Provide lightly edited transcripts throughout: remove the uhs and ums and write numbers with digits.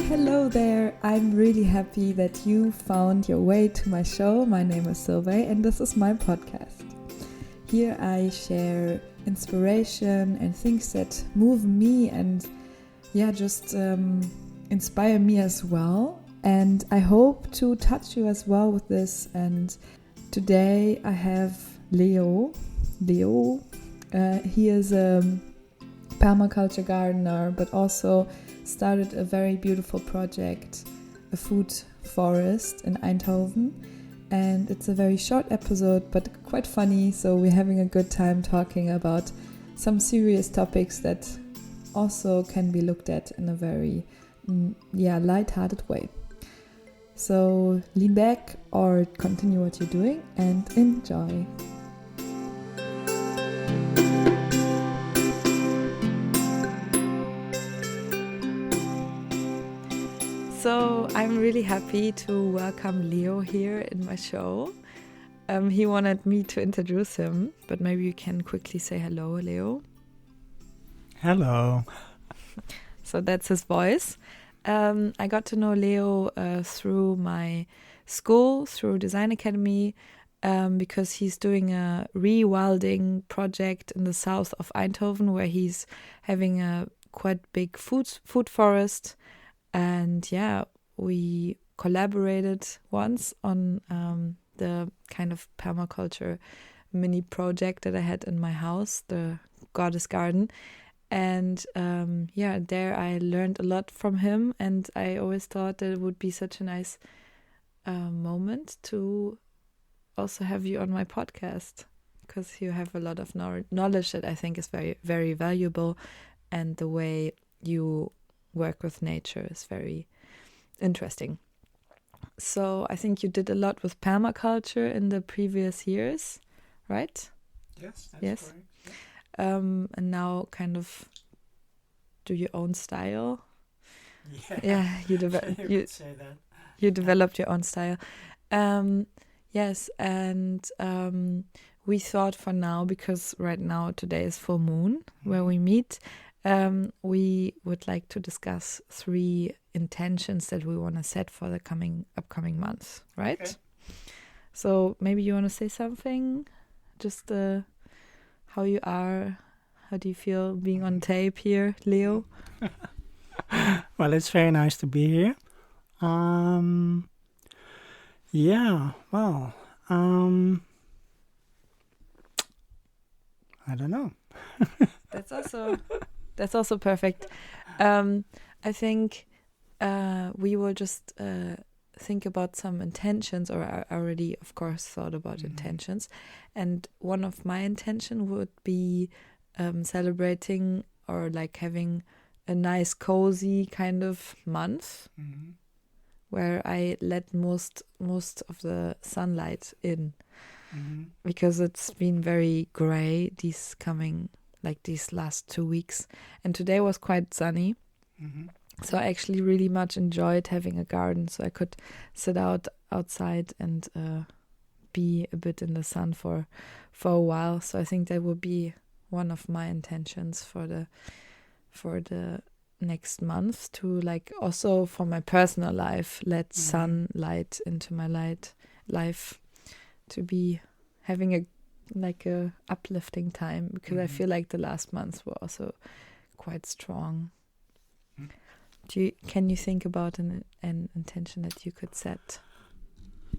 Hello there, I'm really happy that you found your way to my show. My name is Sylve and this is my podcast. Here I share inspiration and things that move me and just inspire me as well. And I hope to touch you as well with this. And today I have Leo. He is a permaculture gardener, but also started a very beautiful project, a food forest in Eindhoven. And it's a very short episode, but quite funny. So we're having a good time talking about some serious topics that also can be looked at in a very light-hearted way. So lean back or continue what you're doing and enjoy. So I'm really happy to welcome Leo here in my show. He wanted me to introduce him, but maybe you can quickly say hello, Leo. Hello. So that's his voice. I got to know Leo through my school, through Design Academy, because he's doing a rewilding project in the south of Eindhoven where he's having a quite big food forest. And we collaborated once on the kind of permaculture mini project that I had in my house, the Goddess Garden. And there I learned a lot from him. And I always thought that it would be such a nice moment to also have you on my podcast, because you have a lot of knowledge that I think is very, very valuable. And the way you work with nature is very interesting. So I think you did a lot with permaculture in the previous years, right? Yes, that's correct. Yeah. And now kind of do your own style. You could say that. You developed your own style. Yes, and we thought for now, because right now today is full moon where we meet, we would like to discuss 3 intentions that we want to set for the upcoming months, right? Okay. So maybe you want to say something, just how you are, how do you feel being on tape here, Leo? Well, it's very nice to be here. I don't know. That's also perfect. I think we will just think about some intentions, or I already, of course, thought about intentions. And one of my intention would be celebrating or like having a nice, cozy kind of month where I let most of the sunlight in, because it's been very gray these last 2 weeks, and today was quite sunny. So I actually really much enjoyed having a garden, so I could sit outside and be a bit in the sun for a while. So I think that would be one of my intentions for the next month, to like also for my personal life let sunlight into my life, to be having a uplifting time, because I feel like the last months were also quite strong. Can you think about an intention that you could set?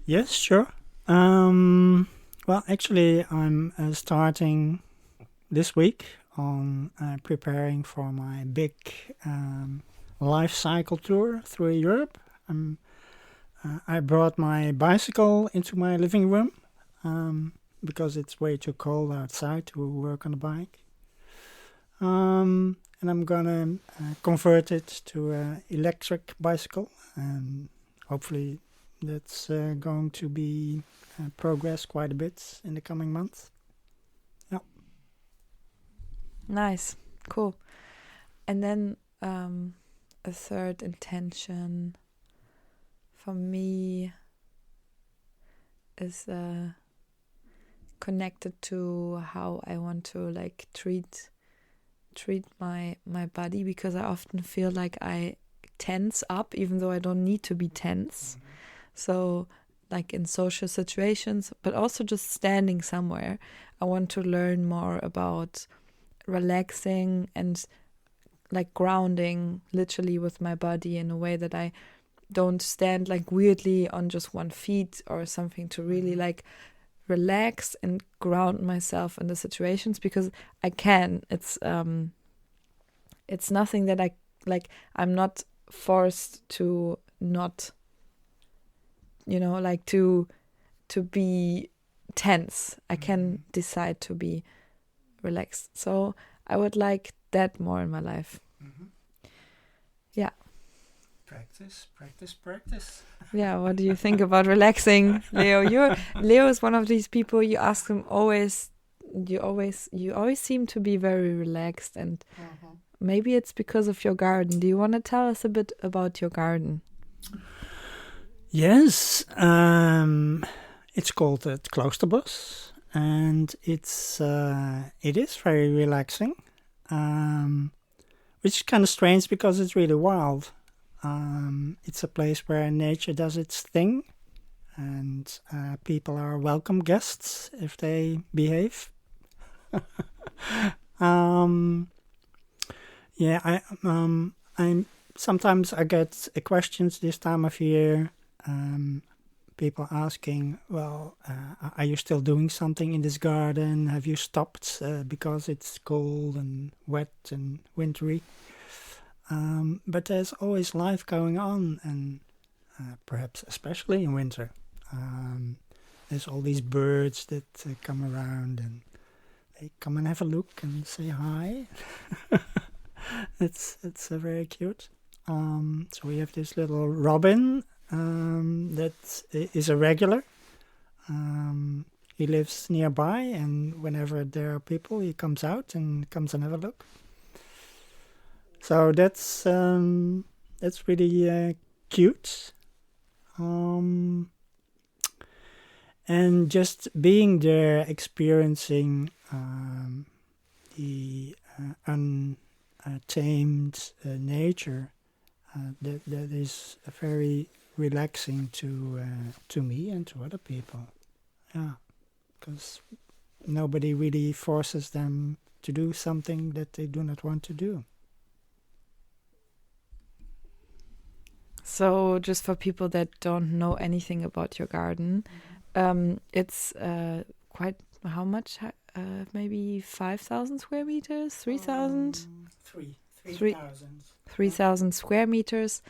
Yes, sure. Well, actually, I'm starting this week on preparing for my big life cycle tour through Europe. I brought my bicycle into my living room because it's way too cold outside to work on a bike. And I'm gonna convert it to an electric bicycle, and hopefully that's going to be progress quite a bit in the coming months. Yeah. Nice, cool. And then a third intention for me is connected to how I want to treat my body, because I often feel like I tense up, even though I don't need to be tense. So like in social situations, but also just standing somewhere. I want to learn more about relaxing and like grounding literally with my body in a way that I don't stand like weirdly on just one feet or something, to really like relax and ground myself in the situations, because I can. It's nothing that I like. I'm not forced to not, like to be tense. I can decide to be relaxed. So I would like that more in my life. Yeah. Practice. Yeah, what do you think about relaxing, Leo? Leo is one of these people you ask him always. You always seem to be very relaxed, and maybe it's because of your garden. Do you want to tell us a bit about your garden? Yes, it's called Kloosterbos, and it is very relaxing, which is kind of strange because it's really wild. It's a place where nature does its thing, and people are welcome guests if they behave. Yeah, I'm sometimes I get questions this time of year. People asking, well, are you still doing something in this garden? Have you stopped because it's cold and wet and wintry? But there's always life going on, and perhaps especially in winter. There's all these birds that come around, and they come and have a look and say hi. It's very cute. So we have this little robin that is a regular. He lives nearby, and whenever there are people, he comes out and comes and have a look. So that's really cute. And just being there, experiencing the untamed nature, that is very relaxing to me and to other people. Yeah, because nobody really forces them to do something that they do not want to do. So, just for people that don't know anything about your garden, it's quite, how much? Maybe 5,000 square meters, 3,000? 3,000. 3,000 square meters.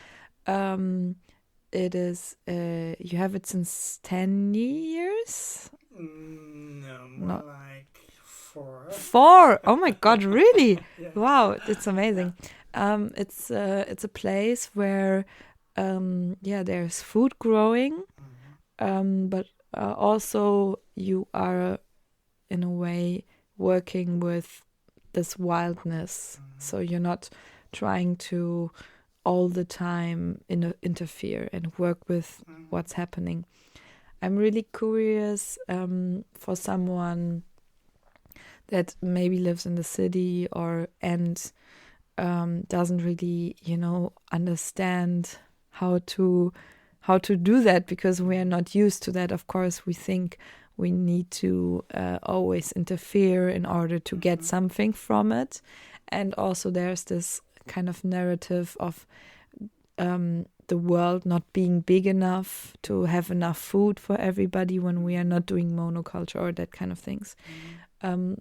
It is, you have it since 10 years? No, Not like 4. 4. Oh my God, really? Yeah. Wow, it's amazing. It's a place where there's food growing, but also you are in a way working with this wildness. So you're not trying to all the time interfere and work with what's happening. I'm really curious for someone that maybe lives in the city and doesn't really, understand how to do that, because we are not used to that. Of course, we think we need to always interfere in order to get something from it. And also there's this kind of narrative of the world not being big enough to have enough food for everybody when we are not doing monoculture or that kind of things.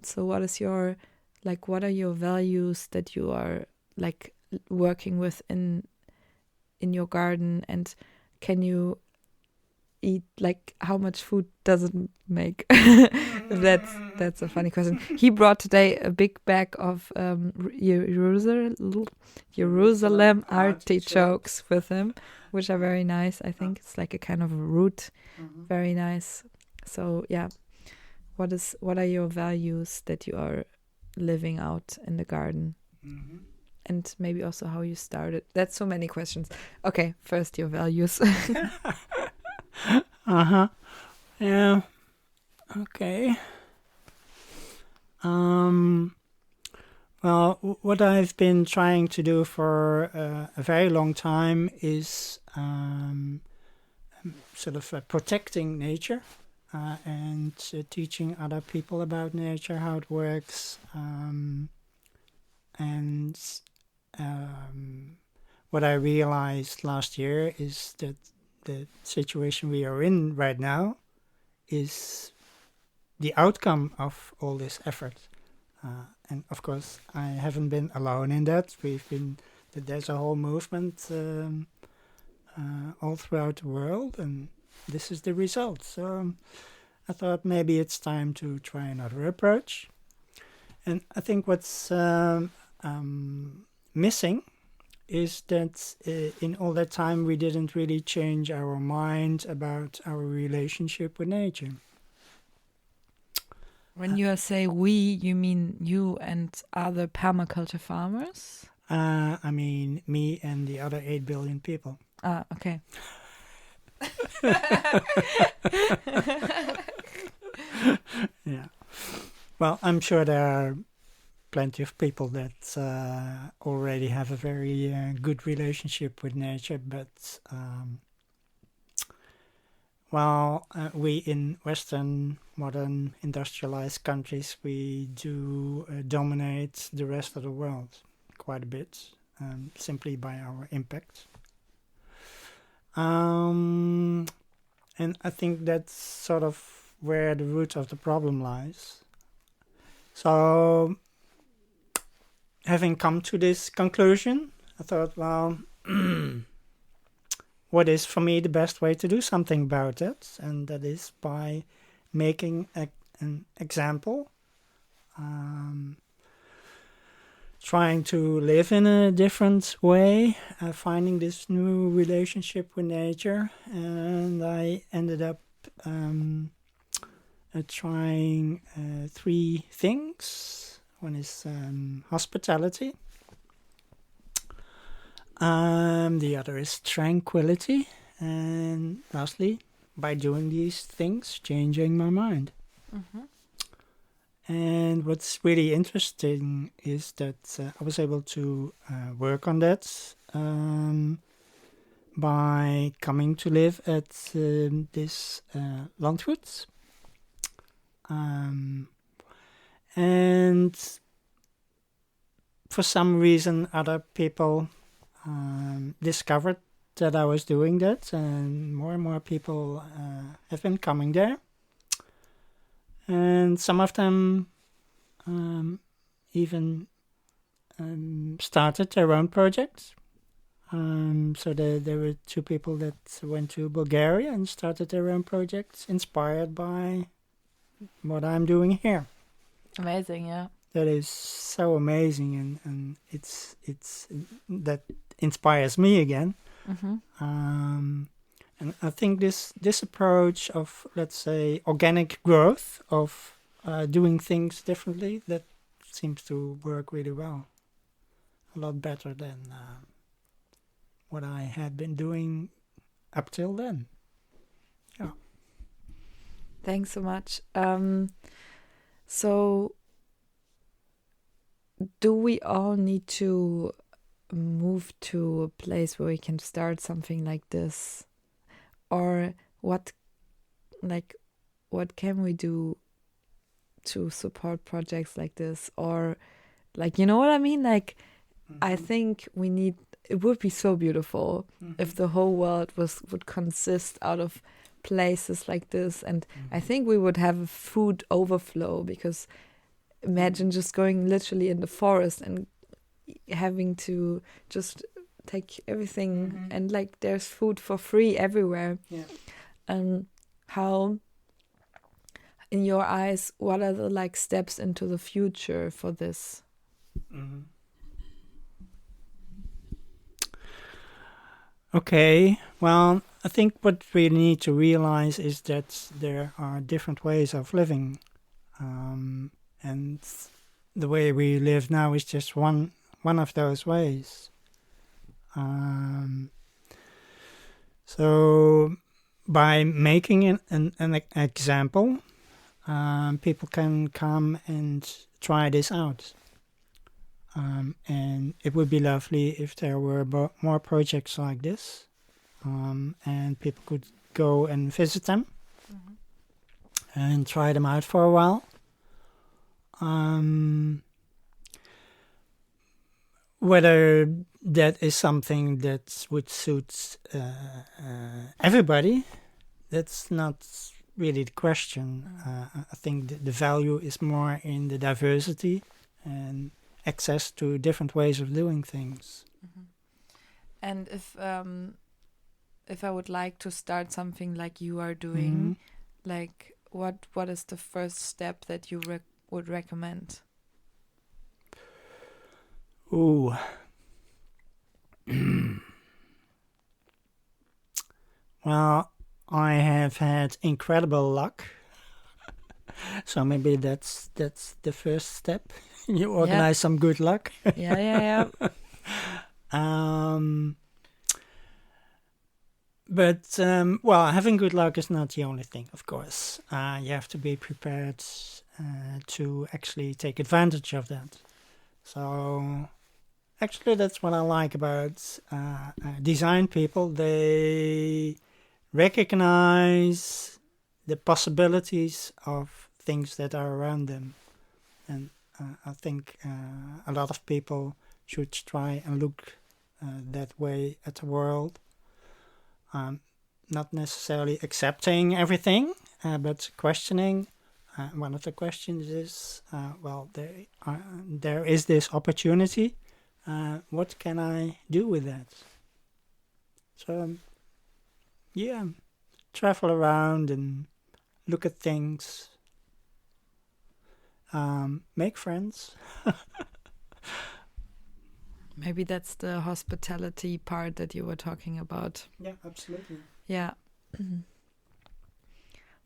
So what are your values that you are like working with in your garden, and can you eat, like, how much food does it make? That's a funny question. He brought today a big bag of Jerusalem artichokes with him, which are very nice. I think it's like a kind of a root, very nice. So yeah, what are your values that you are living out in the garden? And maybe also how you started. That's so many questions. Okay, first your values. Yeah. Okay. Well, what I've been trying to do for a very long time is sort of protecting nature and teaching other people about nature, how it works, and what I realized last year is that the situation we are in right now is the outcome of all this effort. And of course, I haven't been alone in that. There's a whole movement all throughout the world, and this is the result. So I thought maybe it's time to try another approach. And I think what's missing is that in all that time we didn't really change our mind about our relationship with nature. When you say we, you mean you and other permaculture farmers? I mean, me and the other 8 billion people. Ah, okay. Yeah. Well, I'm sure there are plenty of people that already have a very good relationship with nature, but we in Western, modern, industrialized countries, we do dominate the rest of the world quite a bit, simply by our impact. And I think that's sort of where the root of the problem lies. So, having come to this conclusion, I thought, well, what is for me the best way to do something about it? And that is by making an example, trying to live in a different way, finding this new relationship with nature. And I ended up trying 3 things. One is hospitality. The other is tranquility. And lastly, by doing these things, changing my mind. Mm-hmm. And what's really interesting is that I was able to work on that by coming to live at this landgoed. And for some reason, other people discovered that I was doing that, and more people have been coming there. And some of them even started their own projects. So there were 2 people that went to Bulgaria and started their own projects, inspired by what I'm doing here. Amazing, yeah. That is so amazing, and it's that inspires me again. Mm-hmm. And I think this approach of, let's say, organic growth, of doing things differently, that seems to work really well. A lot better than what I had been doing up till then. Yeah. Thanks so much. So, do we all need to move to a place where we can start something like this? Or what can we do to support projects like this? Or, you know what I mean? I think it would be so beautiful if the whole world would consist out of places like this. And I think we would have a food overflow, because imagine just going literally in the forest and having to just take everything and there's food for free everywhere. Yeah. How, in your eyes, what are the steps into the future for this? Okay, well, I think what we need to realize is that there are different ways of living, and the way we live now is just one of those ways. So by making an example, people can come and try this out. And it would be lovely if there were more projects like this, and people could go and visit them and try them out for a while. Whether that is something that would suit everybody, that's not really the question. I think the value is more in the diversity and access to different ways of doing things. And if I would like to start something like you are doing, like what is the first step that you would recommend? Ooh. Well, I have had incredible luck. So maybe that's the first step. You organize some good luck. Yeah. But well, having good luck is not the only thing, of course. You have to be prepared to actually take advantage of that. So actually, that's what I like about design people. They recognize the possibilities of things that are around them. And I think a lot of people should try and look that way at the world. Not necessarily accepting everything, but questioning. One of the questions is, well, there is this opportunity. What can I do with that? So, yeah, travel around and look at things. Make friends. Maybe that's the hospitality part that you were talking about. Yeah, absolutely. Yeah.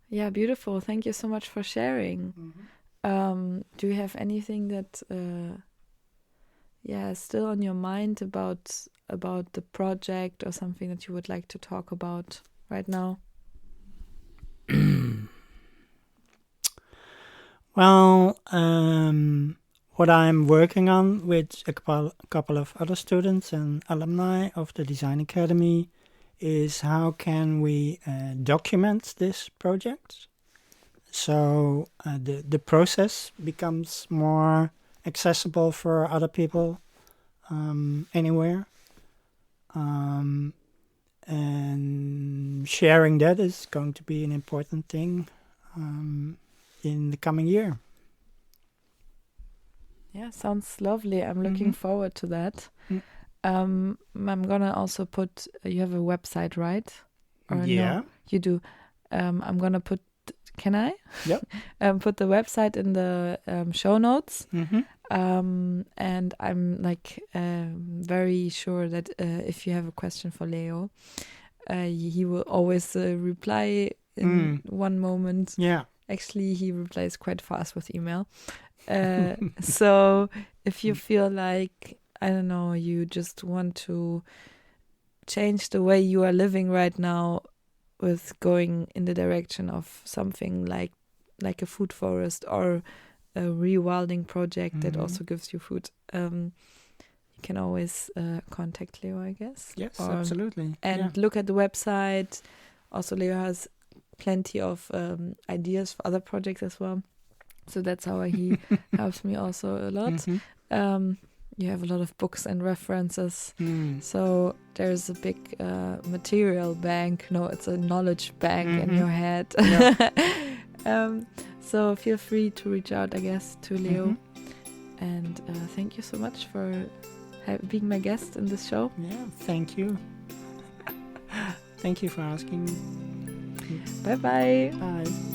Yeah, beautiful. Thank you so much for sharing. Do you have anything that is still on your mind about the project or something that you would like to talk about right now? Well, what I'm working on with a couple of other students and alumni of the Design Academy is how can we document this project so the process becomes more accessible for other people anywhere. And sharing that is going to be an important thing in the coming year. Yeah, sounds lovely. I'm looking forward to that. I'm gonna also put. You have a website, right? Or yeah. No, you do. I'm gonna put. Can I? Yep. Put the website in the show notes. Mm-hmm. And I'm very sure that if you have a question for Leo, he will always reply in one moment. Yeah. Actually, he replies quite fast with email. So if you feel like, I don't know, you just want to change the way you are living right now with going in the direction of something like a food forest or a rewilding project that also gives you food, you can always contact Leo, I guess. Yes, absolutely. And look at the website. Also, Leo has plenty of ideas for other projects as well. So that's how he helps me also a lot. You have a lot of books and references. So there's a big material bank. No, it's a knowledge bank in your head. Yeah. So feel free to reach out, I guess, to Leo. And thank you so much for being my guest in this show. Yeah, thank you. Thank you for asking. Bye-bye. Bye.